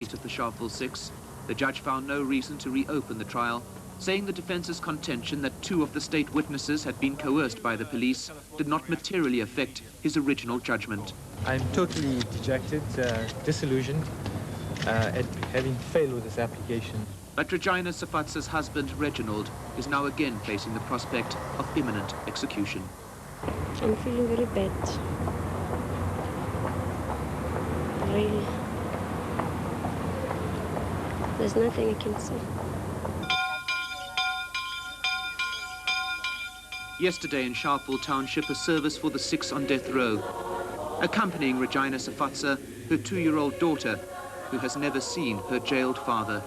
Of the Sharpville 6, the judge found no reason to reopen the trial, saying the defence's contention that 2 of the state witnesses had been coerced by the police did not materially affect his original judgment. I'm totally dejected, disillusioned at having failed with this application. But Regina Safatsa's husband, Reginald, is now again facing the prospect of imminent execution. I'm feeling very bad. Really. There's nothing I can say. Yesterday in Sharpville Township, a service for the 6 on death row. Accompanying Regina Safatsa, her 2-year-old daughter, who has never seen her jailed father.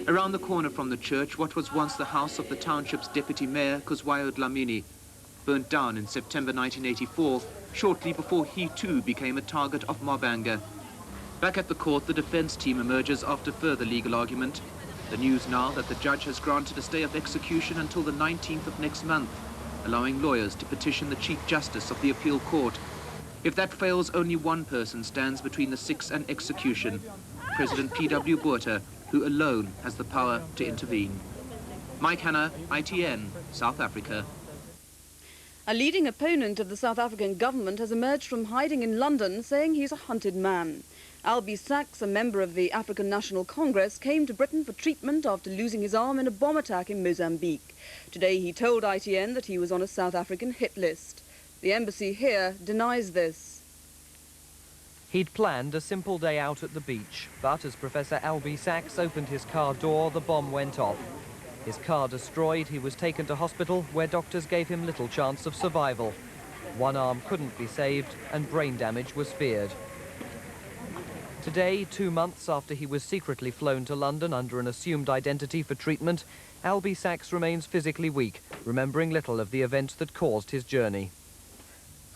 Around the corner from the church, what was once the house of the township's deputy mayor, Kuswayo Dlamini, burnt down in September 1984, shortly before he too became a target of mob anger. Back at the court, the defense team emerges after further legal argument. The news now that the judge has granted a stay of execution until the 19th of next month, allowing lawyers to petition the Chief Justice of the Appeal Court. If that fails, only one person stands between the 6 and execution, President P.W. Botha, who alone has the power to intervene. Mike Hanna, ITN, South Africa. A leading opponent of the South African government has emerged from hiding in London, saying he's a hunted man. Albie Sachs, a member of the African National Congress, came to Britain for treatment after losing his arm in a bomb attack in Mozambique. Today he told ITN that he was on a South African hit list. The embassy here denies this. He'd planned a simple day out at the beach, but as Professor Albie Sachs opened his car door, the bomb went off. His car destroyed, he was taken to hospital, where doctors gave him little chance of survival. One arm couldn't be saved, and brain damage was feared. Today, 2 months after he was secretly flown to London under an assumed identity for treatment, Albie Sachs remains physically weak, remembering little of the events that caused his journey.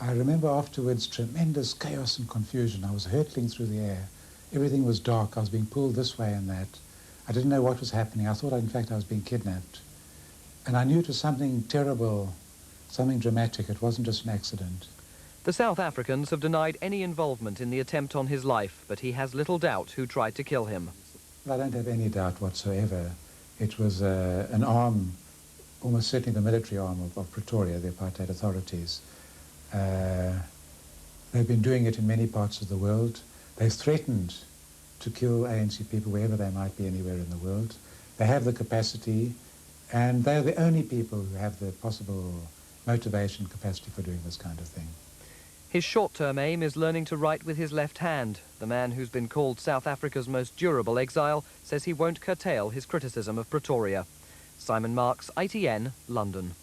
I remember afterwards tremendous chaos and confusion. I was hurtling through the air. Everything was dark. I was being pulled this way and that. I didn't know what was happening. I thought, in fact, I was being kidnapped. And I knew it was something terrible, something dramatic. It wasn't just an accident. The South Africans have denied any involvement in the attempt on his life, but he has little doubt who tried to kill him. I don't have any doubt whatsoever. It was an arm, almost certainly the military arm of Pretoria, the apartheid authorities. They've been doing it in many parts of the world. They've threatened to kill ANC people wherever they might be anywhere in the world. They have the capacity, and they're the only people who have the possible motivation capacity for doing this kind of thing. His short-term aim is learning to write with his left hand. The man who's been called South Africa's most durable exile says he won't curtail his criticism of Pretoria. Simon Marks, ITN, London.